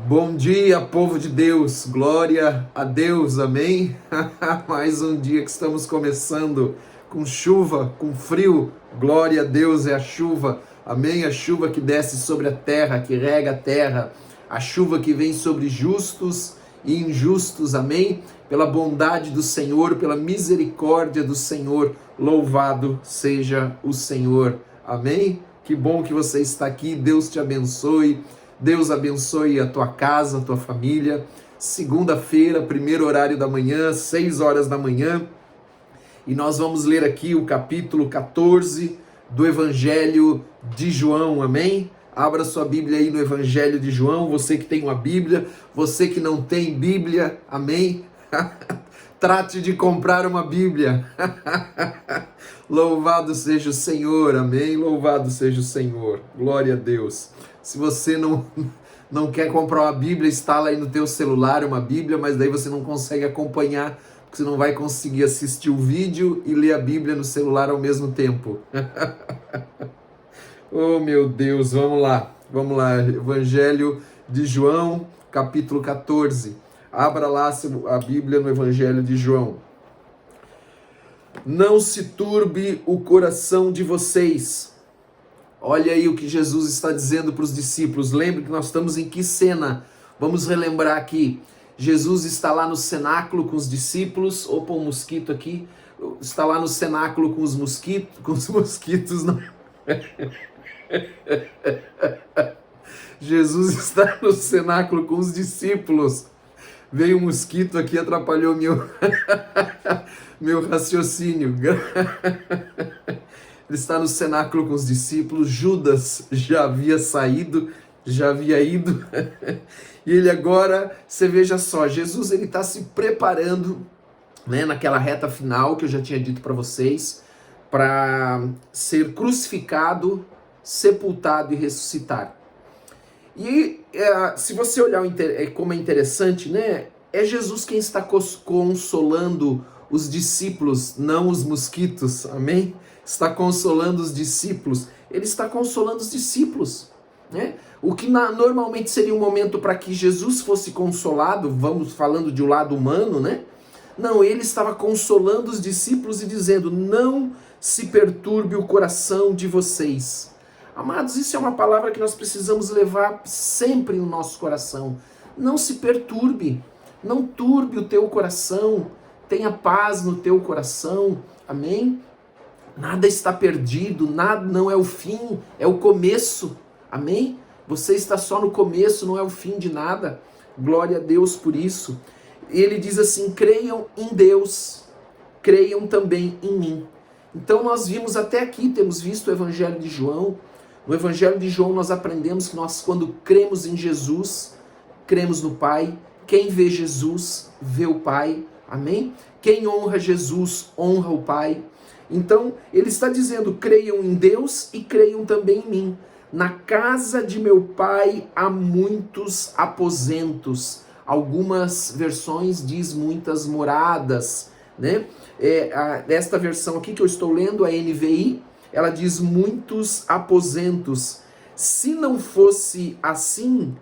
Bom dia, povo de Deus, glória a Deus, amém? Mais um dia que estamos começando com chuva, com frio, glória a Deus é a chuva, amém? A chuva que desce sobre a terra, que rega a terra, a chuva que vem sobre justos e injustos, amém? Pela bondade do Senhor, pela misericórdia do Senhor, louvado seja o Senhor, amém? Que bom que você está aqui, Deus te abençoe. Deus abençoe a tua casa, a tua família. Segunda-feira, primeiro horário da manhã, 6 horas da manhã. E nós vamos ler aqui o capítulo 14 do Evangelho de João, amém? Abra sua Bíblia aí no Evangelho de João, você que tem uma Bíblia, você que não tem Bíblia, amém? Trate de comprar uma Bíblia. Louvado seja o Senhor, amém? Louvado seja o Senhor, glória a Deus. Se você não quer comprar uma Bíblia, instala aí no teu celular uma Bíblia, mas daí você não consegue acompanhar, porque você não vai conseguir assistir o vídeo e ler a Bíblia no celular ao mesmo tempo. Oh meu Deus, vamos lá, Evangelho de João, capítulo 14. Abra lá a Bíblia no Evangelho de João. Não se turbe o coração de vocês. Olha aí o que Jesus está dizendo para os discípulos. Lembre que nós estamos em que cena? Vamos relembrar aqui. Jesus está lá no cenáculo com os discípulos. Opa, um mosquito aqui. Está lá no cenáculo com os mosquitos. Não. Jesus está no cenáculo com os discípulos. Veio um mosquito aqui, atrapalhou meu raciocínio. Ele está no cenáculo com os discípulos. Judas já havia saído, já havia ido. E ele agora, você veja só, Jesus ele está se preparando, né, naquela reta final que eu já tinha dito para vocês, para ser crucificado, sepultado e ressuscitar. E se você olhar como é interessante, né, é Jesus quem está consolando os discípulos, não os mosquitos, amém? Está consolando os discípulos, ele está consolando os discípulos, né? O que normalmente seria um momento para que Jesus fosse consolado, vamos falando de um lado humano, né? Não, ele estava consolando os discípulos e dizendo, não se perturbe o coração de vocês. Amados, isso é uma palavra que nós precisamos levar sempre no nosso coração. Não se perturbe, não turbe o teu coração, tenha paz no teu coração, amém? Nada está perdido, nada não é o fim, é o começo, amém? Você está só no começo, não é o fim de nada, glória a Deus por isso. Ele diz assim, creiam em Deus, creiam também em mim. Então nós vimos até aqui, temos visto o Evangelho de João. No Evangelho de João nós aprendemos que nós quando cremos em Jesus, cremos no Pai. Quem vê Jesus, vê o Pai, amém? Quem honra Jesus, honra o Pai. Então, ele está dizendo, creiam em Deus e creiam também em mim. Na casa de meu pai há muitos aposentos. Algumas versões diz muitas moradas, né? Esta versão aqui que eu estou lendo, a NVI, ela diz muitos aposentos. Se não fosse assim,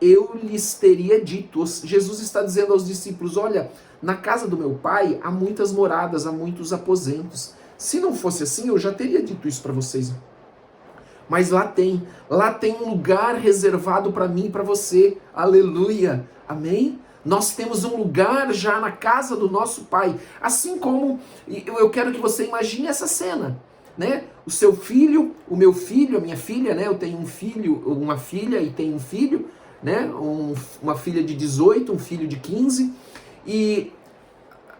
eu lhes teria dito. Jesus está dizendo aos discípulos, olha, na casa do meu pai há muitas moradas, há muitos aposentos. Se não fosse assim, eu já teria dito isso para vocês. Mas lá tem um lugar reservado para mim e para você. Aleluia, amém? Nós temos um lugar já na casa do nosso Pai. Assim como, eu quero que você imagine essa cena, né? O seu filho, o meu filho, a minha filha, né? Eu tenho um filho, uma filha e tenho um filho, né? Uma filha de 18, um filho de 15. E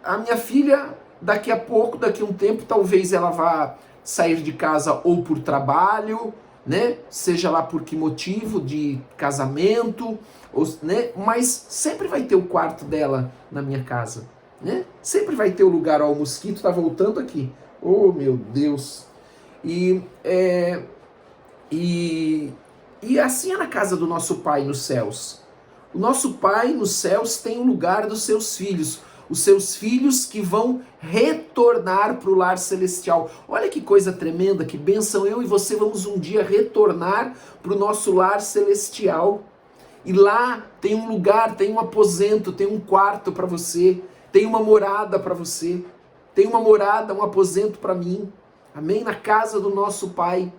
a minha filha, daqui a pouco, daqui a um tempo, talvez ela vá sair de casa ou por trabalho, né? Seja lá por que motivo, de casamento, ou, né? Mas sempre vai ter o quarto dela na minha casa, né? Sempre vai ter o lugar, ó, o mosquito está voltando aqui. Oh, meu Deus! E assim é na casa do nosso Pai nos céus. O nosso Pai nos céus tem o lugar dos seus filhos. Os seus filhos que vão retornar para o lar celestial. Olha que coisa tremenda, que bênção. Eu e você vamos um dia retornar para o nosso lar celestial. E lá tem um lugar, tem um aposento, tem um quarto para você, tem uma morada para você, tem uma morada, um aposento para mim. Amém? Na casa do nosso Pai.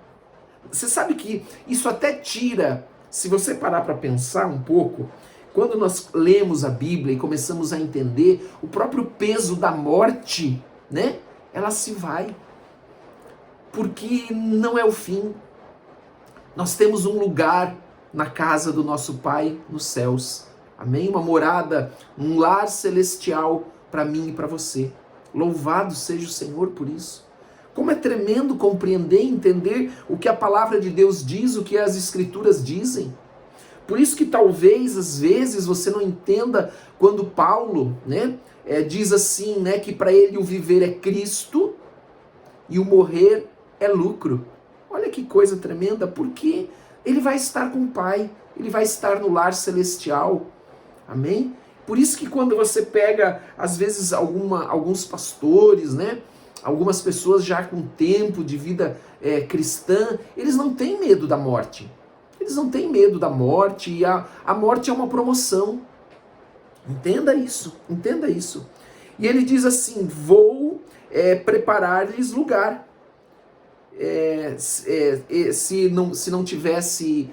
Você sabe que isso até tira, se você parar para pensar um pouco, quando nós lemos a Bíblia e começamos a entender o próprio peso da morte, né? Ela se vai. Porque não é o fim. Nós temos um lugar na casa do nosso Pai nos céus. Amém? Uma morada, um lar celestial para mim e para você. Louvado seja o Senhor por isso. Como é tremendo compreender e entender o que a palavra de Deus diz, o que as Escrituras dizem. Por isso que talvez, às vezes, você não entenda quando Paulo, né, diz assim, né, que para ele o viver é Cristo e o morrer é lucro. Olha que coisa tremenda, porque ele vai estar com o Pai, ele vai estar no lar celestial. Amém? Por isso que quando você pega, às vezes, alguns pastores, né, algumas pessoas já com tempo de vida cristã, eles não têm medo da morte. Eles não têm medo da morte, e a morte é uma promoção. Entenda isso, entenda isso. E ele diz assim, vou preparar-lhes lugar. Se não tivesse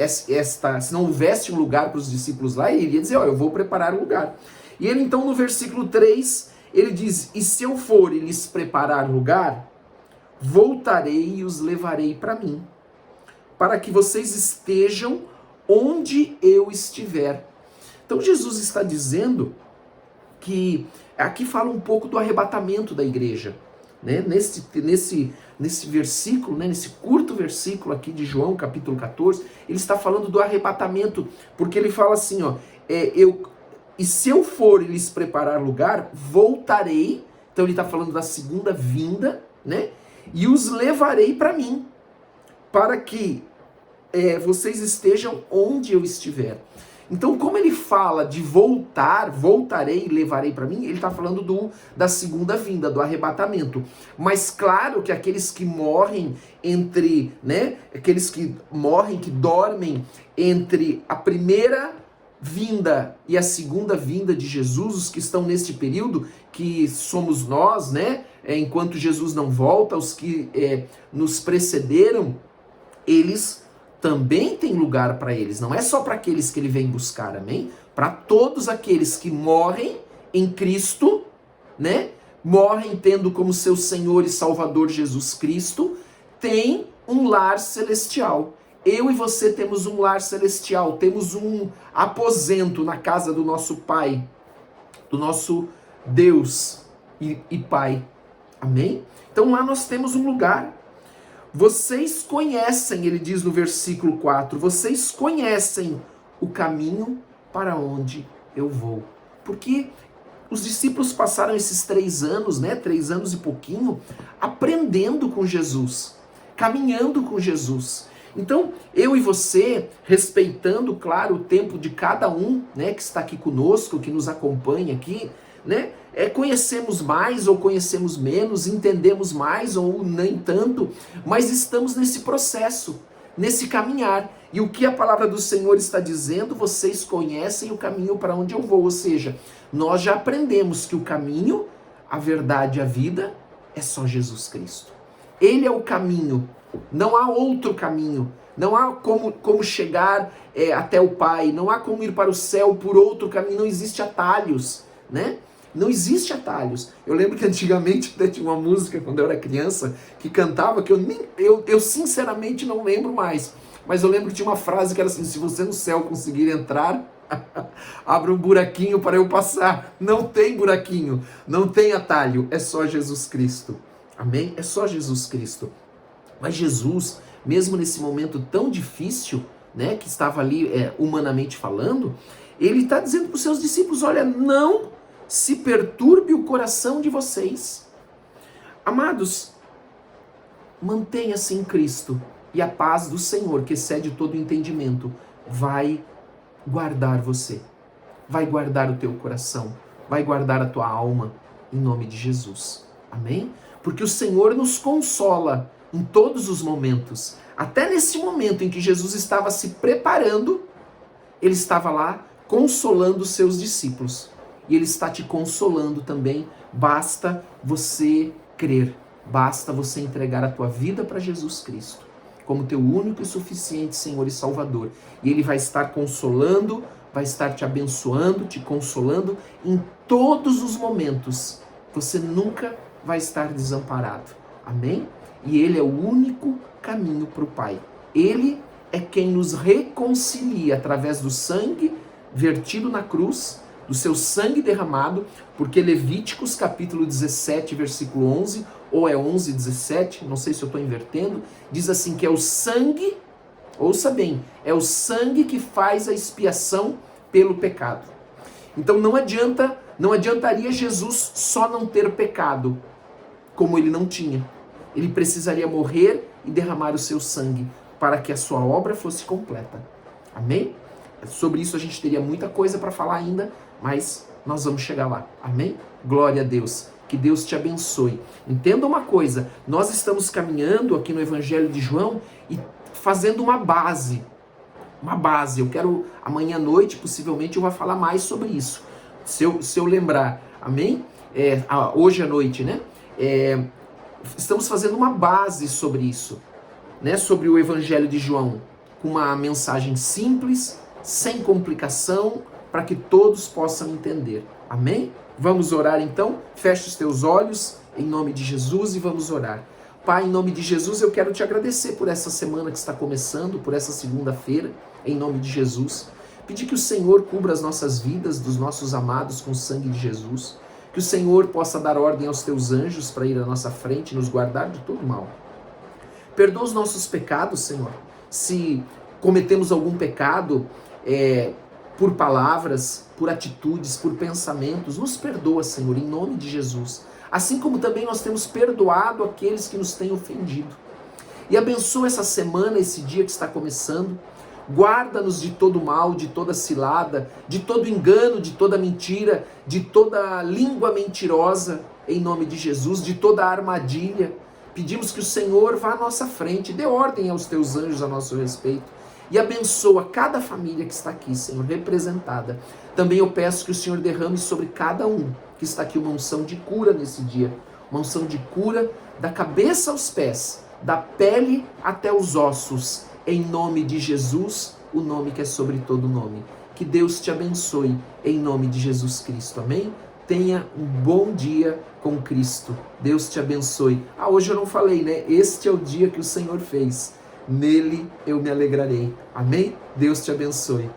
se não houvesse um lugar para os discípulos lá, ele iria dizer, eu vou preparar um lugar. E ele então no versículo 3, ele diz, e se eu for e lhes preparar lugar, voltarei e os levarei para mim, para que vocês estejam onde eu estiver. Então Jesus está dizendo que, aqui fala um pouco do arrebatamento da igreja, né? Nesse versículo, né? Nesse curto versículo aqui de João, capítulo 14, ele está falando do arrebatamento, porque ele fala assim, e se eu for e lhes preparar lugar, voltarei, então ele está falando da segunda vinda, né? E os levarei para mim, para que vocês estejam onde eu estiver. Então, como ele fala de voltarei e levarei para mim, ele está falando da segunda vinda, do arrebatamento. Mas claro que aqueles que morrem aqueles que morrem, que dormem entre a primeira vinda e a segunda vinda de Jesus, os que estão neste período, que somos nós, né? Enquanto Jesus não volta, os que nos precederam, eles também tem lugar para eles, não é só para aqueles que ele vem buscar, amém? Para todos aqueles que morrem em Cristo, né? Morrem tendo como seu Senhor e Salvador Jesus Cristo, tem um lar celestial. Eu e você temos um lar celestial, temos um aposento na casa do nosso Pai, do nosso Deus e Pai, amém? Então lá nós temos um lugar. Vocês conhecem, ele diz no versículo 4, vocês conhecem o caminho para onde eu vou. Porque os discípulos passaram esses 3 anos, né, 3 anos e pouquinho, aprendendo com Jesus, caminhando com Jesus. Então, eu e você, respeitando, claro, o tempo de cada um, né, que está aqui conosco, que nos acompanha aqui, né, conhecemos mais ou conhecemos menos, entendemos mais ou nem tanto, mas estamos nesse processo, nesse caminhar. E o que a palavra do Senhor está dizendo, vocês conhecem o caminho para onde eu vou. Ou seja, nós já aprendemos que o caminho, a verdade e a vida é só Jesus Cristo. Ele é o caminho, não há outro caminho. Não há como chegar até o Pai, não há como ir para o céu por outro caminho, não existe atalhos, né? Não existe atalhos. Eu lembro que antigamente até tinha uma música, quando eu era criança, que cantava, que eu sinceramente não lembro mais. Mas eu lembro que tinha uma frase que era assim, se você no céu conseguir entrar, abra um buraquinho para eu passar. Não tem buraquinho, não tem atalho, é só Jesus Cristo. Amém? É só Jesus Cristo. Mas Jesus, mesmo nesse momento tão difícil, né, que estava ali humanamente falando, ele está dizendo para os seus discípulos, olha, não se perturbe o coração de vocês. Amados, mantenha-se em Cristo e a paz do Senhor, que excede todo o entendimento, vai guardar você, vai guardar o teu coração, vai guardar a tua alma, em nome de Jesus. Amém? Porque o Senhor nos consola em todos os momentos, até nesse momento em que Jesus estava se preparando, ele estava lá consolando os seus discípulos. E ele está te consolando também. Basta você crer. Basta você entregar a tua vida para Jesus Cristo como teu único e suficiente Senhor e Salvador. E ele vai estar consolando, vai estar te abençoando, te consolando em todos os momentos. Você nunca vai estar desamparado. Amém? E ele é o único caminho para o Pai. Ele é quem nos reconcilia através do sangue vertido na cruz, do seu sangue derramado, porque Levíticos capítulo 17, versículo 11, ou é 11, 17, não sei se eu estou invertendo, diz assim que é o sangue, ouça bem, é o sangue que faz a expiação pelo pecado. Então não adiantaria Jesus só não ter pecado, como ele não tinha. Ele precisaria morrer e derramar o seu sangue para que a sua obra fosse completa. Amém? Sobre isso a gente teria muita coisa para falar ainda, mas nós vamos chegar lá. Amém? Glória a Deus. Que Deus te abençoe. Entenda uma coisa, nós estamos caminhando aqui no Evangelho de João e fazendo uma base. Uma base. Eu quero, amanhã à noite, possivelmente, eu vou falar mais sobre isso. Se eu lembrar. Amém? Hoje à noite, né? Estamos fazendo uma base sobre isso, né? Sobre o Evangelho de João. Com uma mensagem simples, sem complicação, para que todos possam entender. Amém? Vamos orar então? Feche os teus olhos em nome de Jesus e vamos orar. Pai, em nome de Jesus, eu quero te agradecer por essa semana que está começando, por essa segunda-feira, em nome de Jesus. Pedir que o Senhor cubra as nossas vidas, dos nossos amados, com o sangue de Jesus. Que o Senhor possa dar ordem aos teus anjos para ir à nossa frente e nos guardar de todo mal. Perdoa os nossos pecados, Senhor. Se cometemos algum pecado, por palavras, por atitudes, por pensamentos, nos perdoa, Senhor, em nome de Jesus. Assim como também nós temos perdoado aqueles que nos têm ofendido. E abençoa essa semana, esse dia que está começando. Guarda-nos de todo mal, de toda cilada, de todo engano, de toda mentira, de toda língua mentirosa, em nome de Jesus, de toda armadilha. Pedimos que o Senhor vá à nossa frente, dê ordem aos teus anjos a nosso respeito. E abençoa cada família que está aqui, Senhor, representada. Também eu peço que o Senhor derrame sobre cada um que está aqui uma unção de cura nesse dia. Uma unção de cura da cabeça aos pés, da pele até os ossos. Em nome de Jesus, o nome que é sobre todo nome. Que Deus te abençoe em nome de Jesus Cristo. Amém? Tenha um bom dia com Cristo. Deus te abençoe. Hoje eu não falei, né? Este é o dia que o Senhor fez. Nele eu me alegrarei. Amém? Deus te abençoe.